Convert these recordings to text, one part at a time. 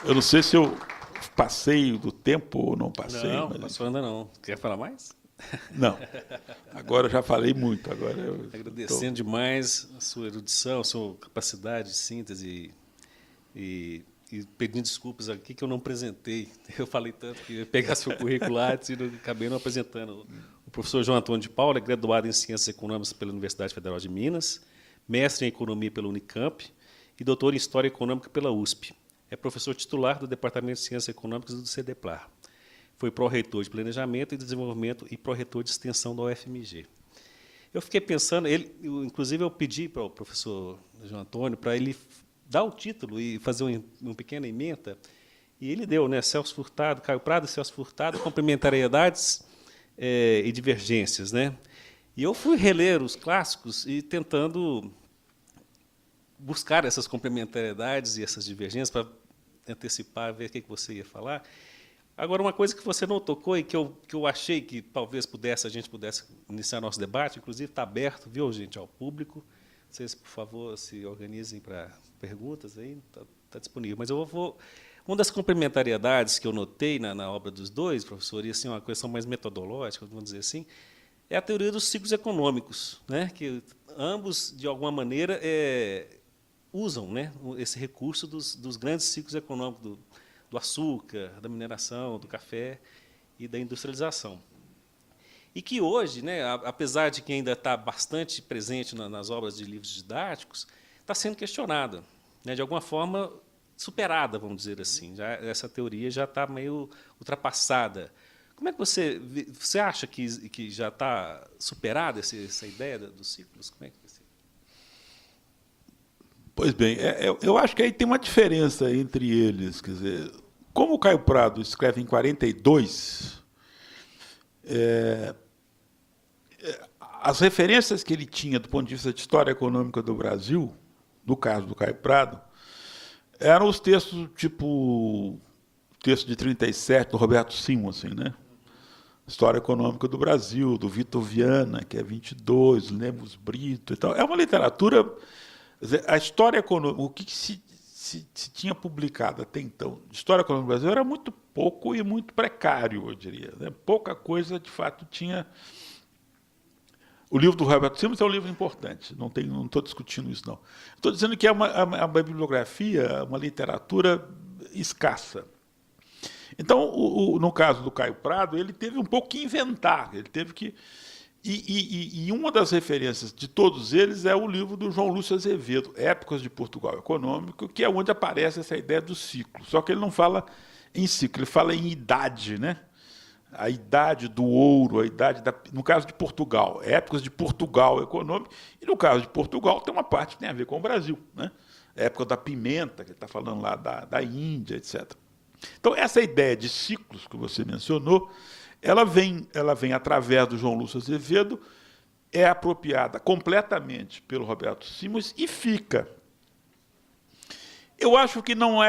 Eu não sei se eu passei do tempo ou não passei. Não, mas... passou ainda não. Quer falar mais? Não. Agora eu já falei muito. Agora eu Agradecendo demais a sua erudição, a sua capacidade de síntese e pedindo desculpas aqui que eu não apresentei. Eu falei tanto que ia pegar seu currículo antes e acabei não apresentando. O professor João Antônio de Paula é graduado em Ciências Econômicas pela Universidade Federal de Minas, mestre em Economia pela Unicamp e doutor em História Econômica pela USP. É professor titular do Departamento de Ciências Econômicas do CEDEPLAR. Foi pró-reitor de Planejamento e Desenvolvimento e pró-reitor de Extensão da UFMG. Eu fiquei pensando, inclusive eu pedi para o professor João Antônio para ele dar o título e fazer uma pequena ementa, e ele deu, né, Celso Furtado, Caio Prado e Celso Furtado, complementariedades e divergências. Né? E eu fui reler os clássicos e tentando buscar essas complementariedades e essas divergências para antecipar, ver o que você ia falar. Agora, uma coisa que você não tocou e que eu achei que talvez a gente pudesse iniciar nosso debate, inclusive está aberto, viu, gente, ao público. Vocês, por favor, se organizem para perguntas, aí está disponível. Mas eu vou. Uma das complementariedades que eu notei na obra dos dois, professor, e assim, uma questão mais metodológica, vamos dizer assim, é a teoria dos ciclos econômicos, né? Que ambos, de alguma maneira, usam, né, esse recurso dos grandes ciclos econômicos do açúcar, da mineração, do café e da industrialização. E que hoje, né, apesar de que ainda está bastante presente nas obras de livros didáticos, está sendo questionada, né, de alguma forma superada, vamos dizer assim. Essa teoria já está meio ultrapassada. Como é que você acha que já está superada essa ideia dos ciclos? Como é que você... Pois bem, eu acho que aí tem uma diferença entre eles. Quer dizer, como o Caio Prado escreve em 42, as referências que ele tinha do ponto de vista de história econômica do Brasil, no caso do Caio Prado, eram os textos tipo o texto de 37 do Roberto Simons, assim, né? História Econômica do Brasil, do Vitor Viana, que é 22, Lemos Brito e tal. É uma literatura... A história econômica, o que se tinha publicado até então de história econômica do Brasil era muito pouco e muito precário, eu diria. Né? Pouca coisa, de fato, tinha... O livro do Roberto Simons é um livro importante, não estou discutindo isso, não. Estou dizendo que é uma bibliografia, uma literatura escassa. Então, no caso do Caio Prado, ele teve um pouco que inventar, ele teve que... E uma das referências de todos eles é o livro do João Lúcio Azevedo, Épocas de Portugal Econômico, que é onde aparece essa ideia do ciclo. Só que ele não fala em ciclo, ele fala em idade, né? A idade do ouro, a idade no caso de Portugal, Épocas de Portugal Econômico, e no caso de Portugal tem uma parte que tem a ver com o Brasil, né? A época da pimenta, que ele está falando lá da Índia, etc. Então, essa ideia de ciclos que você mencionou, ela vem através do João Lúcio Azevedo, é apropriada completamente pelo Roberto Simons e fica. Eu acho que não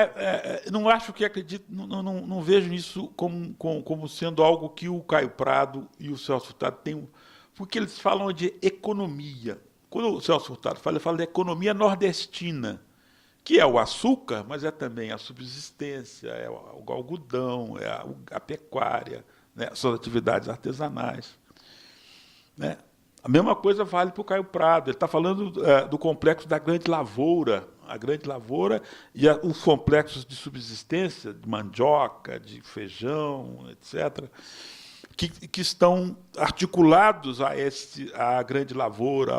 acho que acredito, não vejo isso como sendo algo que o Caio Prado e o Celso Furtado têm, porque eles falam de economia. Quando o Celso Furtado fala, ele fala de economia nordestina, que é o açúcar, mas é também a subsistência, é o algodão, é a pecuária, né, suas atividades artesanais. Né? A mesma coisa vale para o Caio Prado. Ele está falando do complexo da grande lavoura, a grande lavoura e os complexos de subsistência, de mandioca, de feijão, etc., que estão articulados à grande lavoura,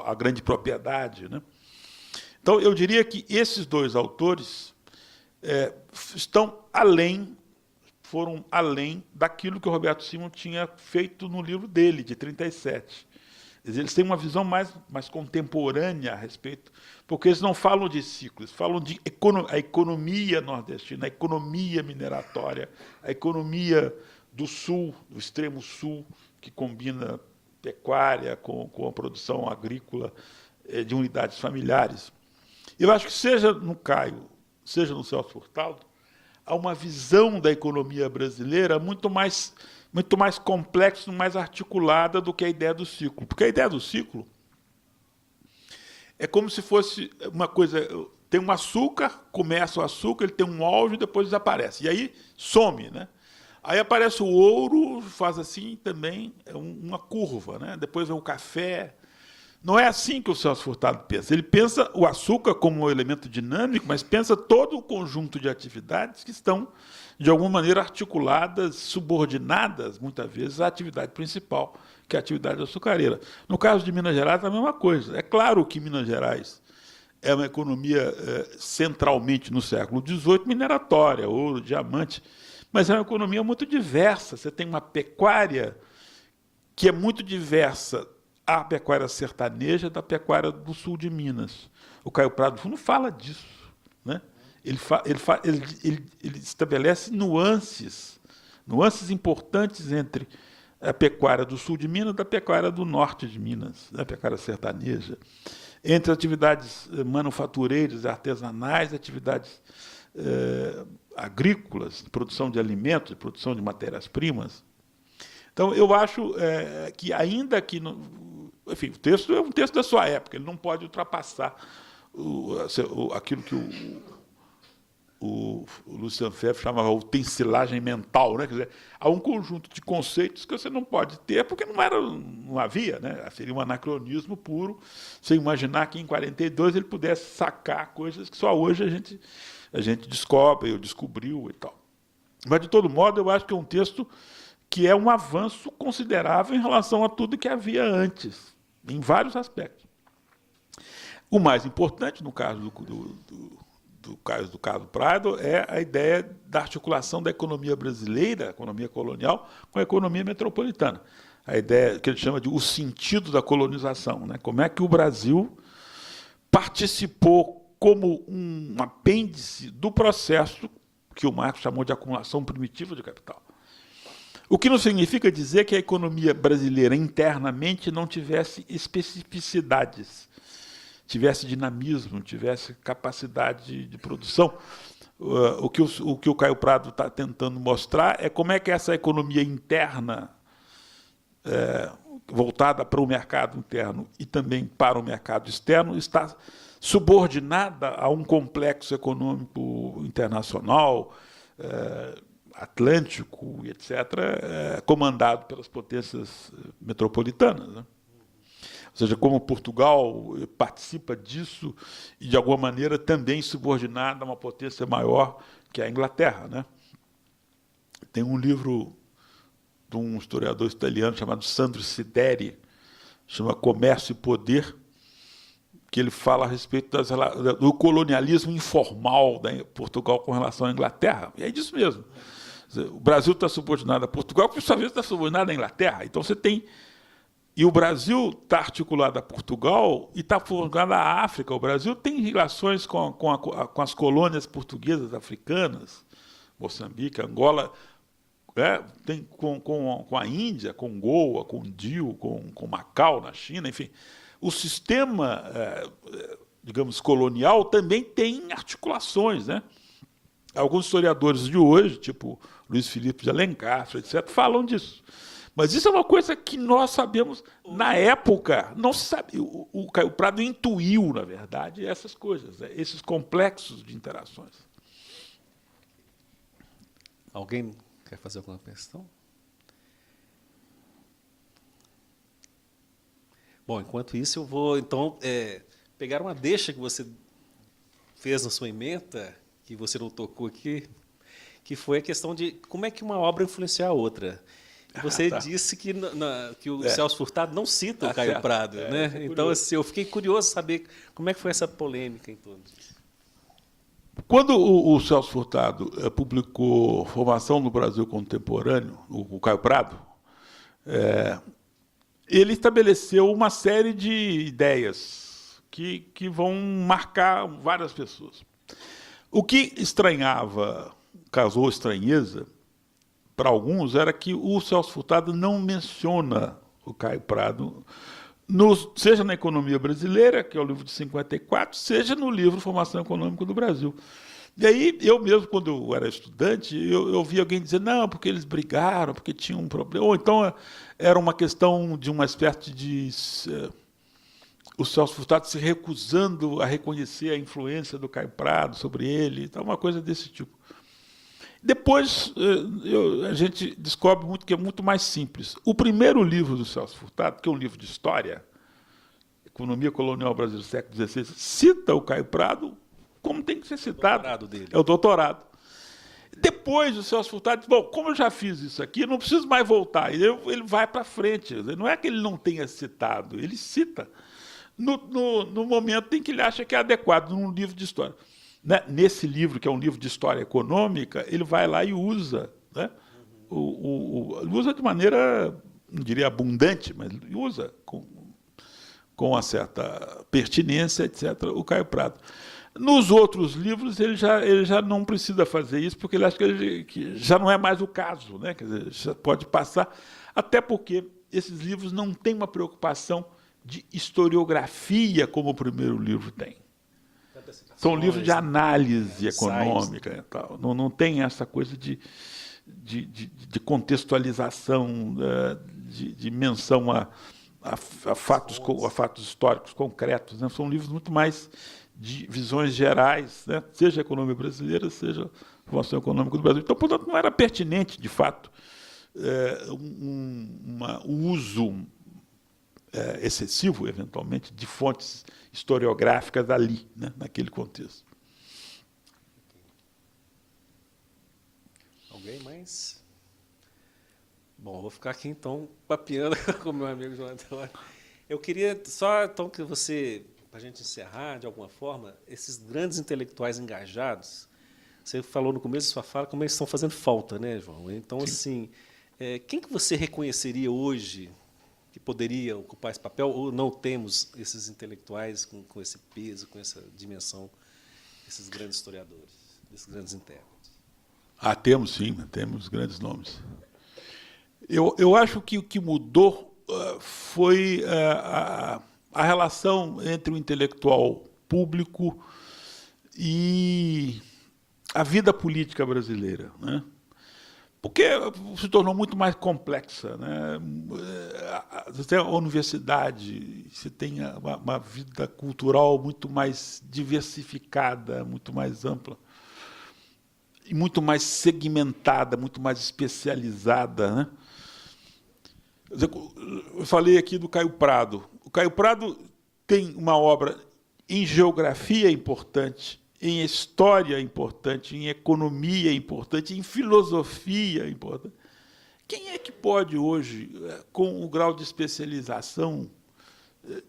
à grande propriedade. Né? Então, eu diria que esses dois autores foram além daquilo que o Roberto Simons tinha feito no livro dele, de 37. Eles têm uma visão mais contemporânea a respeito, porque eles não falam de ciclos, falam de a economia nordestina, a economia mineratória, a economia do sul, do extremo sul, que combina pecuária com a produção agrícola de unidades familiares. Eu acho que seja no Caio, seja no Celso Furtado, há uma visão da economia brasileira muito mais complexa, mais articulada do que a ideia do ciclo. Porque a ideia do ciclo é como se fosse uma coisa... tem um açúcar, começa o açúcar, ele tem um auge, depois desaparece. E aí some, né? Aí aparece o ouro, faz assim também, é uma curva, né? Depois vem o café. Não é assim que o Celso Furtado pensa. Ele pensa o açúcar como um elemento dinâmico, mas pensa todo o conjunto de atividades que estão, de alguma maneira, articuladas, subordinadas, muitas vezes, à atividade principal, que é a atividade açucareira. No caso de Minas Gerais, é a mesma coisa. É claro que Minas Gerais é uma economia centralmente no século XVIII mineratória, ouro, diamante, mas é uma economia muito diversa. Você tem uma pecuária que é muito diversa, a pecuária sertaneja da pecuária do sul de Minas. O Caio Prado não fala disso, né? Ele estabelece nuances importantes entre a pecuária do sul de Minas e a pecuária do norte de Minas, a pecuária sertaneja, entre atividades manufatureiras, artesanais, atividades agrícolas, de produção de alimentos, de produção de matérias-primas. Então, eu acho que, ainda que... Enfim, o texto é um texto da sua época, ele não pode ultrapassar aquilo que o Lucian Febvre chamava de utensilagem mental, né? Quer dizer, há um conjunto de conceitos que você não pode ter, porque não havia, né? Seria um anacronismo puro, sem imaginar que em 42 ele pudesse sacar coisas que só hoje a gente descobre, ou descobriu e tal. Mas, de todo modo, eu acho que é um texto que é um avanço considerável em relação a tudo que havia antes, em vários aspectos. O mais importante, no caso do Caio Prado, é a ideia da articulação da economia brasileira, a economia colonial, com a economia metropolitana. A ideia que ele chama de o sentido da colonização, né? Como é que o Brasil participou como um apêndice do processo que o Marx chamou de acumulação primitiva de capital. O que não significa dizer que a economia brasileira internamente não tivesse especificidades, tivesse dinamismo, tivesse capacidade de produção. O que o Caio Prado está tentando mostrar é como é que essa economia interna, voltada para o mercado interno e também para o mercado externo, está subordinada a um complexo econômico internacional, atlântico, etc., comandado pelas potências metropolitanas, né? Ou seja, como Portugal participa disso e, de alguma maneira, também subordinada a uma potência maior que a Inglaterra, né? Tem um livro de um historiador italiano chamado Sandro Sideri, chama Comércio e Poder, que ele fala a respeito do colonialismo informal de Portugal com relação à Inglaterra. E é disso mesmo. O Brasil está subordinado a Portugal, que, por sua vez, está subordinado à Inglaterra. Então, você tem... E o Brasil está articulado a Portugal e está subordinado à África. O Brasil tem relações com as colônias portuguesas africanas, Moçambique, Angola, tem com a Índia, com Goa, com Diu, com Macau, na China, enfim. O sistema, digamos, colonial também tem articulações, né? Alguns historiadores de hoje, tipo Luiz Felipe de Alencastre, etc., falam disso. Mas isso é uma coisa que nós sabemos, na época, não se sabe. O Caio Prado intuiu, na verdade, essas coisas, esses complexos de interações. Alguém quer fazer alguma questão? Bom, enquanto isso, eu vou, então, pegar uma deixa que você fez na sua ementa, que você não tocou aqui, que foi a questão de como é que uma obra influencia a outra. Você disse que o Celso Furtado não cita o Caio Prado, né? Então, assim, eu fiquei curioso saber como é que foi essa polêmica em torno disso. Quando o Celso Furtado publicou Formação no Brasil Contemporâneo, o Caio Prado, ele estabeleceu uma série de ideias que vão marcar várias pessoas. O que causou estranheza para alguns, era que o Celso Furtado não menciona o Caio Prado, seja na Economia Brasileira, que é o livro de 54, seja no livro Formação Econômica do Brasil. E aí, eu mesmo, quando eu era estudante, eu vi alguém dizer, não, porque eles brigaram, porque tinha um problema. Ou então era uma questão de uma espécie de o Celso Furtado se recusando a reconhecer a influência do Caio Prado sobre ele, então, uma coisa desse tipo. Depois, a gente descobre muito que é muito mais simples. O primeiro livro do Celso Furtado, que é um livro de história, Economia Colonial Brasileira do século XVI, cita o Caio Prado como tem que ser citado. É o doutorado. Depois, o Celso Furtado diz, bom, como eu já fiz isso aqui, não preciso mais voltar. Ele vai para frente. Não é que ele não tenha citado, ele cita no momento em que ele acha que é adequado, num livro de história. Né? Nesse livro, que é um livro de história econômica, ele vai lá e usa. Né? Usa de maneira, não diria abundante, mas usa com uma certa pertinência, etc., o Caio Prado. Nos outros livros, ele já não precisa fazer isso, porque ele acha que já não é mais o caso, né? Quer dizer, já pode passar, até porque esses livros não têm uma preocupação de historiografia como o primeiro livro tem. São livros de análise econômica e tal. Não tem essa coisa de contextualização, de menção a fatos históricos concretos. Né? São livros muito mais de visões gerais, né? Seja a economia brasileira, seja a formação econômica do Brasil. Então, portanto, não era pertinente, de fato, o uso excessivo, eventualmente, de fontes historiográficas ali, né? Naquele contexto. Alguém mais? Bom, vou ficar aqui, então, papeando com o meu amigo João Antônio. Eu queria só, então, que você, para a gente encerrar, de alguma forma, esses grandes intelectuais engajados, você falou no começo da sua fala como eles estão fazendo falta, né, João? Então, sim, assim, quem que você reconheceria hoje que poderia ocupar esse papel, ou não temos esses intelectuais com esse peso, com essa dimensão, esses grandes historiadores, esses grandes intérpretes? Temos sim, temos grandes nomes. Eu acho que o que mudou foi a relação entre o intelectual público e a vida política brasileira, né? Porque se tornou muito mais complexa, né? Você tem a universidade, você tem uma vida cultural muito mais diversificada, muito mais ampla, e muito mais segmentada, muito mais especializada, né? Eu falei aqui do Caio Prado. O Caio Prado tem uma obra em geografia importante, em história importante, em economia importante, em filosofia importante. Quem é que pode hoje, com o grau de especialização,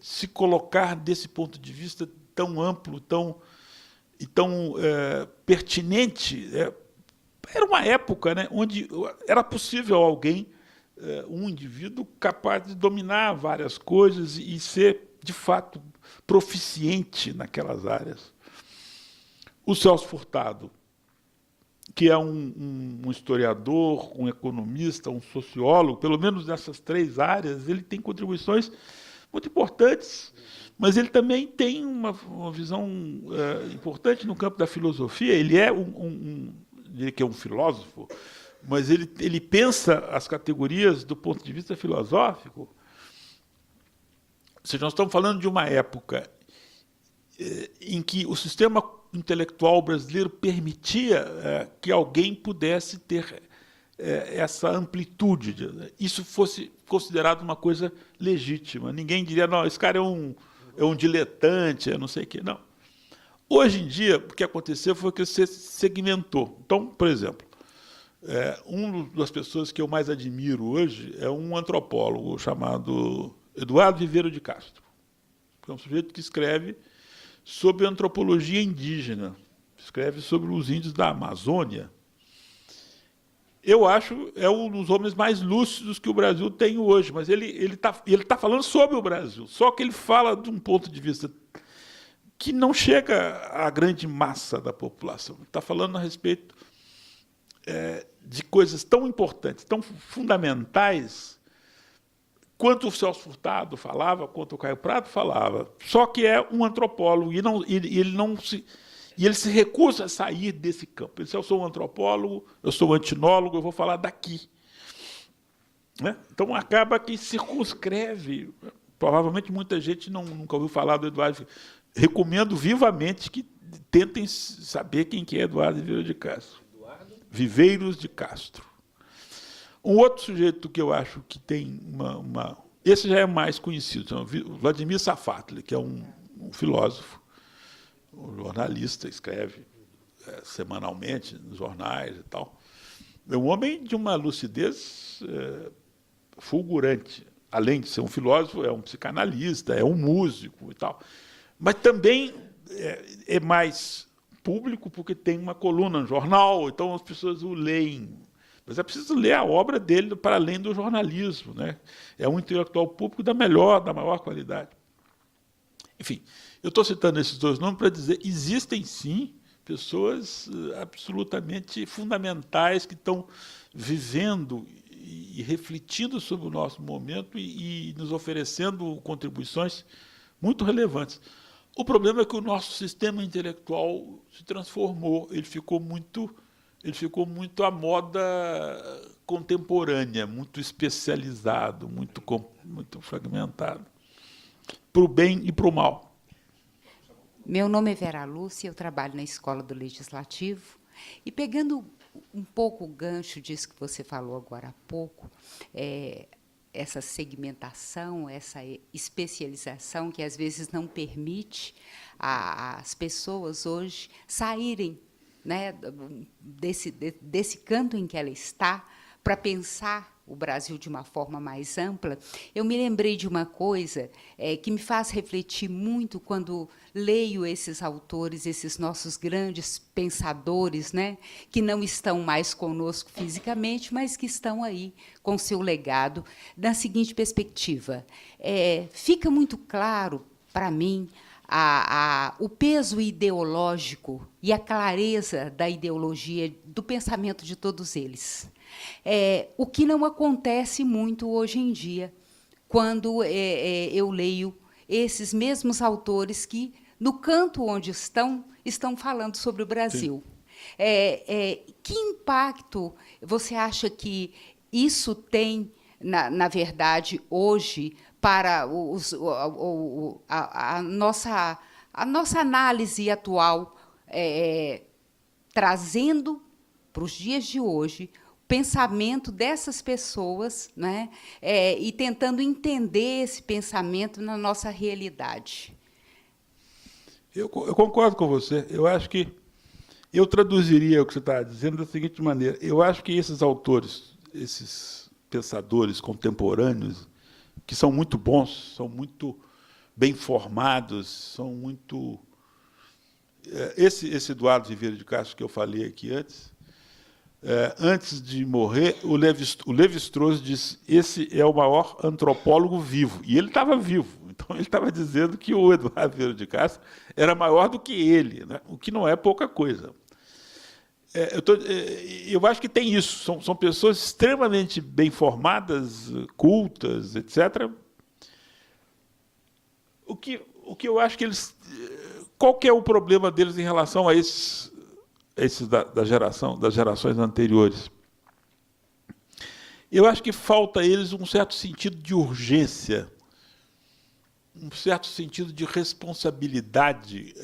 se colocar desse ponto de vista tão amplo, tão pertinente? Era uma época, né, onde era possível alguém, um indivíduo capaz de dominar várias coisas e ser, de fato, proficiente naquelas áreas. O Celso Furtado, que é um historiador, um economista, um sociólogo, pelo menos nessas três áreas, ele tem contribuições muito importantes, mas ele também tem uma visão importante no campo da filosofia. Ele é diria que é um filósofo, mas ele pensa as categorias do ponto de vista filosófico. Ou seja, nós estamos falando de uma época em que o sistema intelectual brasileiro permitia que alguém pudesse ter essa amplitude, isso fosse considerado uma coisa legítima. Ninguém diria, não, esse cara é um diletante, é não sei o quê. Não. Hoje em dia, o que aconteceu foi que você segmentou. Então, por exemplo, uma das pessoas que eu mais admiro hoje é um antropólogo chamado Eduardo Viveiro de Castro, que é um sujeito que escreve sobre antropologia indígena, escreve sobre os índios da Amazônia. Eu acho é um dos homens mais lúcidos que o Brasil tem hoje, mas ele tá falando sobre o Brasil, só que ele fala de um ponto de vista que não chega à grande massa da população. Ele está falando a respeito de coisas tão importantes, tão fundamentais, quanto o Celso Furtado falava, quanto o Caio Prado falava, só que é um antropólogo e ele se recusa a sair desse campo. Ele diz, eu sou um antropólogo, eu sou um etnólogo, eu vou falar daqui. Né? Então, acaba que circunscreve Provavelmente muita gente nunca ouviu falar do Eduardo. Recomendo vivamente que tentem saber quem que é Eduardo Vieira de Castro. Viveiros de Castro. Um outro sujeito que eu acho que tem esse já é mais conhecido, chama Vladimir Safatli, que é um filósofo, um jornalista, escreve semanalmente nos jornais e tal. É um homem de uma lucidez fulgurante. Além de ser um filósofo, é um psicanalista, é um músico e tal. Mas também é mais público porque tem uma coluna no jornal, então as pessoas o leem. Mas é preciso ler a obra dele para além do jornalismo, né? É um intelectual público da maior qualidade. Enfim, eu estou citando esses dois nomes para dizer que existem, sim, pessoas absolutamente fundamentais que estão vivendo e refletindo sobre o nosso momento e nos oferecendo contribuições muito relevantes. O problema é que o nosso sistema intelectual se transformou, ele ficou muito à moda contemporânea, muito especializado, muito fragmentado, para o bem e para o mal. Meu nome é Vera Lúcia, eu trabalho na Escola do Legislativo, e pegando um pouco o gancho disso que você falou agora há pouco, essa segmentação, essa especialização que às vezes não permite às pessoas hoje saírem, né, desse canto em que ela está, para pensar o Brasil de uma forma mais ampla. Eu me lembrei de uma coisa que me faz refletir muito quando leio esses autores, esses nossos grandes pensadores, né, que não estão mais conosco fisicamente, mas que estão aí com seu legado, na seguinte perspectiva. Fica muito claro, para mim, o peso ideológico e a clareza da ideologia, do pensamento de todos eles. O que não acontece muito hoje em dia, quando eu leio esses mesmos autores que, no canto onde estão falando sobre o Brasil. Que impacto você acha que isso tem, na verdade, hoje, para a nossa análise atual, trazendo para os dias de hoje o pensamento dessas pessoas, né, e tentando entender esse pensamento na nossa realidade? Eu concordo com você. Eu acho que eu traduziria o que você está dizendo da seguinte maneira. Eu acho que esses autores, esses pensadores contemporâneos, que são muito bons, são muito bem formados, são muito... Esse Eduardo Vieira de Castro que eu falei aqui antes de morrer, o Lévi-Strauss disse: esse é o maior antropólogo vivo. E ele estava vivo. Então, ele estava dizendo que o Eduardo Vieira de Castro era maior do que ele, né? O que não é pouca coisa. Eu acho que tem isso. São pessoas extremamente bem formadas, cultas, etc. O que eu acho que eles... Qual que é o problema deles em relação a esses das gerações anteriores? Eu acho que falta a eles um certo sentido de urgência, um certo sentido de responsabilidade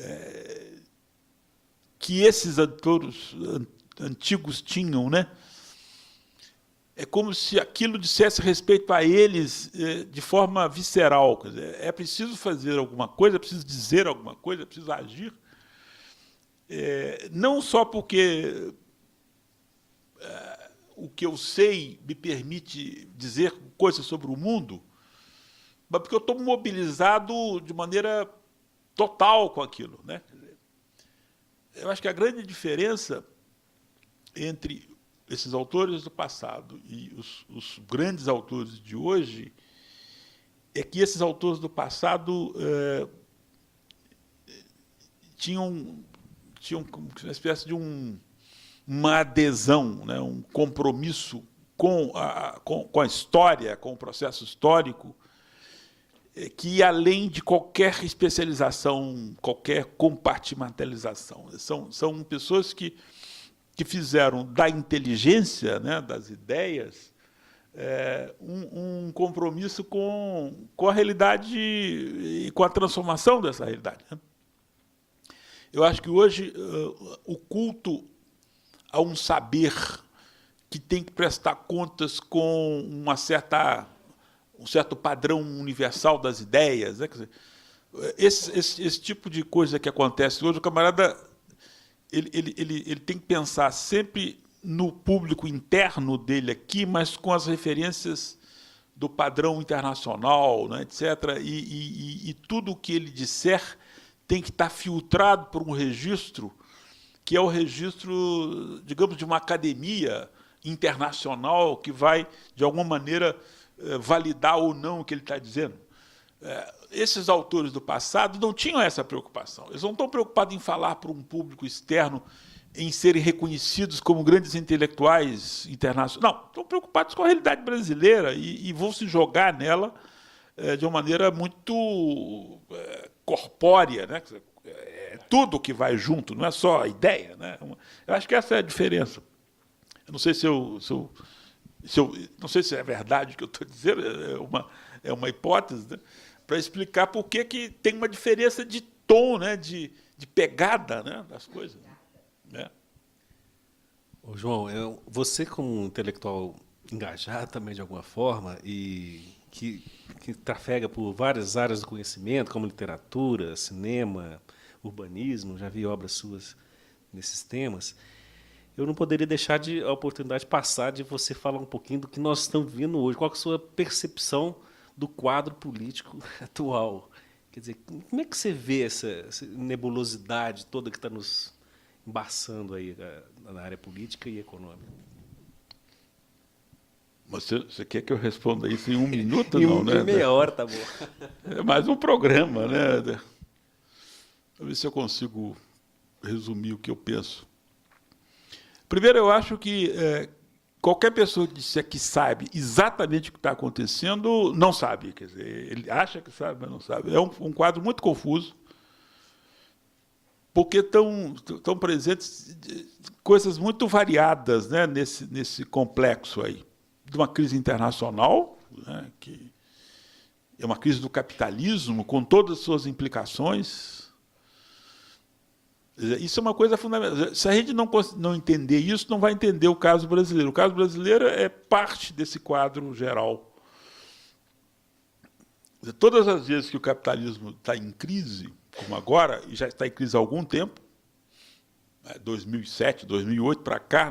que esses autores antigos tinham, né? É como se aquilo dissesse respeito a eles de forma visceral. Quer dizer, é preciso fazer alguma coisa, é preciso dizer alguma coisa, é preciso agir. Não só porque o que eu sei me permite dizer coisas sobre o mundo, mas porque eu estou mobilizado de maneira total com aquilo, né? Eu acho que a grande diferença entre esses autores do passado e os grandes autores de hoje é que esses autores do passado tinham uma espécie de uma adesão, né, um compromisso com a história, com o processo histórico, que ia além de qualquer especialização, qualquer compartimentalização. São pessoas que fizeram da inteligência, né, das ideias, um compromisso com a realidade e com a transformação dessa realidade, né? Eu acho que hoje o culto a um saber que tem que prestar contas com um certo padrão universal das ideias, né? Quer dizer, esse tipo de coisa que acontece hoje, o camarada ele tem que pensar sempre no público interno dele aqui, mas com as referências do padrão internacional, né, etc. E tudo o que ele disser tem que estar filtrado por um registro que é o registro, digamos, de uma academia internacional que vai, de alguma maneira, validar ou não o que ele está dizendo. Esses autores do passado não tinham essa preocupação. Eles não estão preocupados em falar para um público externo, em serem reconhecidos como grandes intelectuais internacionais. Não, estão preocupados com a realidade brasileira e vão se jogar nela de uma maneira muito corpórea, né? É tudo que vai junto, não é só a ideia, né? Eu acho que essa é a diferença. Eu não sei se não sei se é verdade o que eu estou dizendo, é uma hipótese, né? Para explicar por que tem uma diferença de tom, né? de pegada, né? Das coisas. Né? Ô, João, você como um intelectual engajado também de alguma forma e que trafega por várias áreas do conhecimento, como literatura, cinema, urbanismo, já vi obras suas nesses temas, eu não poderia deixar a oportunidade passar de você falar um pouquinho do que nós estamos vivendo hoje. Qual é a sua percepção do quadro político atual? Quer dizer, como é que você vê essa nebulosidade toda que está nos embaçando aí na área política e econômica? Você quer que eu responda isso em 1 minuto? Em né? meia hora, tá bom. É mais um programa, né? Deixa eu ver se eu consigo resumir o que eu penso. Primeiro, eu acho que qualquer pessoa que disser que sabe exatamente o que está acontecendo, não sabe. Quer dizer, ele acha que sabe, mas não sabe. É um quadro muito confuso, porque estão presentes coisas muito variadas, né, nesse complexo aí. De uma crise internacional, né, que é uma crise do capitalismo, com todas as suas implicações. Isso é uma coisa fundamental. Se a gente não entender isso, não vai entender o caso brasileiro. O caso brasileiro é parte desse quadro geral. Todas as vezes que o capitalismo está em crise, como agora, e já está em crise há algum tempo, 2007, 2008 para cá,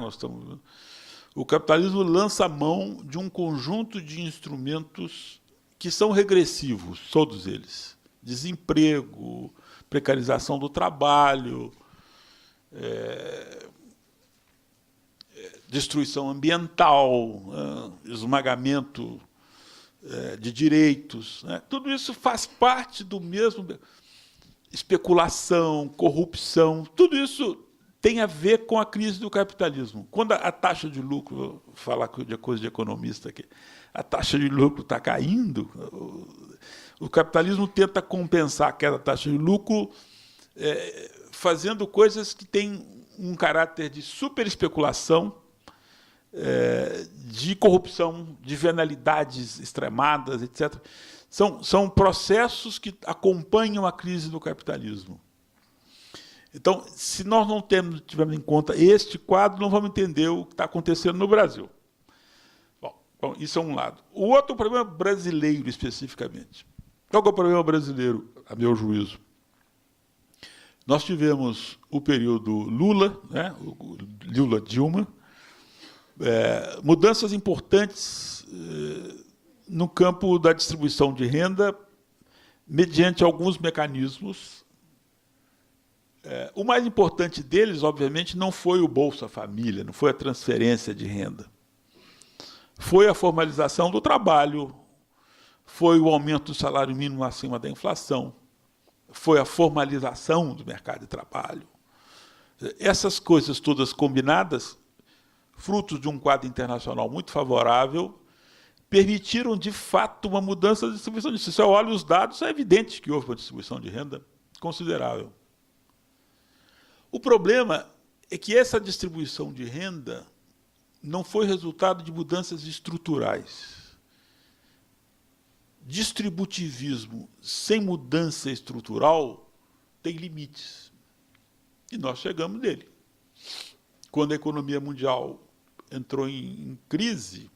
o capitalismo lança mão de um conjunto de instrumentos que são regressivos, todos eles. Desemprego, precarização do trabalho, destruição ambiental, esmagamento de direitos, né? Tudo isso faz parte do mesmo... Especulação, corrupção, tudo isso tem a ver com a crise do capitalismo. Quando a taxa de lucro, vou falar de coisa de economista aqui, a taxa de lucro está caindo, o capitalismo tenta compensar aquela taxa de lucro fazendo coisas que têm um caráter de superespeculação, de corrupção, de venalidades extremadas, etc. São processos que acompanham a crise do capitalismo. Então, se nós não tivermos em conta este quadro, não vamos entender o que está acontecendo no Brasil. Bom, isso é um lado. O outro problema brasileiro, especificamente. Qual que é o problema brasileiro, a meu juízo? Nós tivemos o período Lula, né, Lula-Dilma, mudanças importantes no campo da distribuição de renda, mediante alguns mecanismos. O mais importante deles, obviamente, não foi o Bolsa Família, não foi a transferência de renda. Foi a formalização do trabalho, foi o aumento do salário mínimo acima da inflação, foi a formalização do mercado de trabalho. Essas coisas todas combinadas, frutos de um quadro internacional muito favorável, permitiram, de fato, uma mudança da distribuição de renda. Se você olha os dados, é evidente que houve uma distribuição de renda considerável. O problema é que essa distribuição de renda não foi resultado de mudanças estruturais. Distributivismo sem mudança estrutural tem limites. E nós chegamos nele. Quando a economia mundial entrou em crise,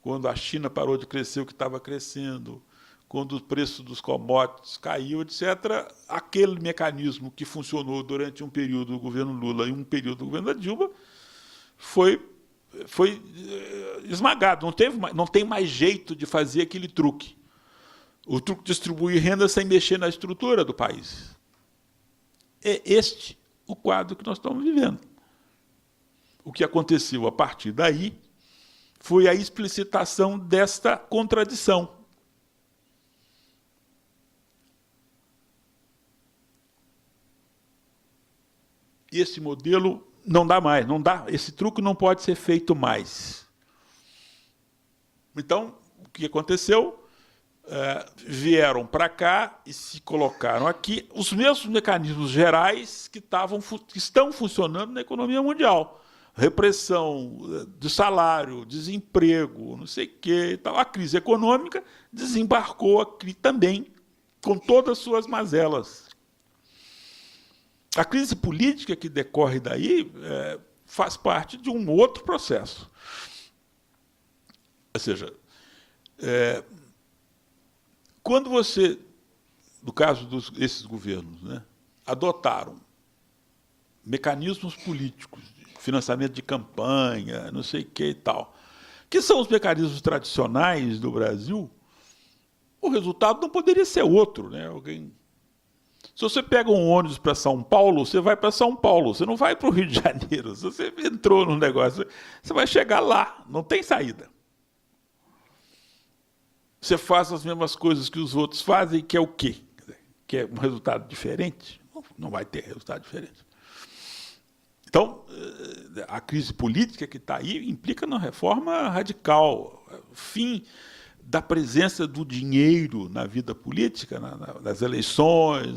quando a China parou de crescer o que estava crescendo, quando o preço dos commodities caiu, etc., aquele mecanismo que funcionou durante um período do governo Lula e um período do governo da Dilma foi esmagado. Não tem mais jeito de fazer aquele truque. O truque de distribuir renda sem mexer na estrutura do país. É este o quadro que nós estamos vivendo. O que aconteceu a partir daí foi a explicitação desta contradição. Esse modelo não dá mais, não dá, esse truque não pode ser feito mais. Então, o que aconteceu? Vieram para cá e se colocaram aqui os mesmos mecanismos gerais que estão funcionando na economia mundial. Repressão de salário, desemprego, não sei o quê e tal. A crise econômica desembarcou aqui também, com todas as suas mazelas. A crise política que decorre daí faz parte de um outro processo. Ou seja, quando você, no caso desses governos, né, adotaram mecanismos políticos, financiamento de campanha, não sei o que e tal, que são os mecanismos tradicionais do Brasil, o resultado não poderia ser outro, né? Se você pega um ônibus para São Paulo, você vai para São Paulo, você não vai para o Rio de Janeiro. Se você entrou no negócio, você vai chegar lá, não tem saída. Você faz as mesmas coisas que os outros fazem, que é o quê? Que é um resultado diferente? Não vai ter resultado diferente. Então, a crise política que está aí implica uma reforma radical, fim da presença do dinheiro na vida política, nas eleições,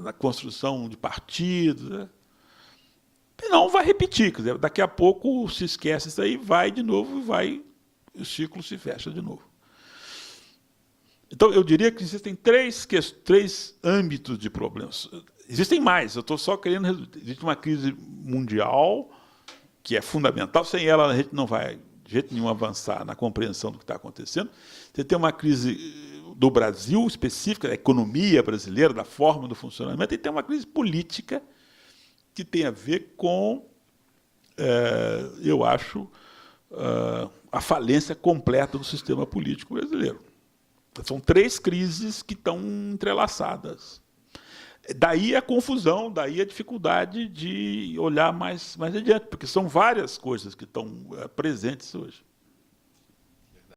na construção de partidos. Né? Não vai repetir, quer dizer, daqui a pouco se esquece isso aí, vai de novo e o ciclo se fecha de novo. Então, eu diria que existem três âmbitos de problemas. Existem mais, eu estou só querendo... Existe uma crise mundial, que é fundamental, sem ela a gente não vai, de jeito nenhum, avançar na compreensão do que está acontecendo. Você tem uma crise do Brasil específica, da economia brasileira, da forma do funcionamento, e tem uma crise política que tem a ver com, eu acho, a falência completa do sistema político brasileiro. São três crises que estão entrelaçadas. Daí a confusão, daí a dificuldade de olhar mais adiante, porque são várias coisas que estão presentes hoje.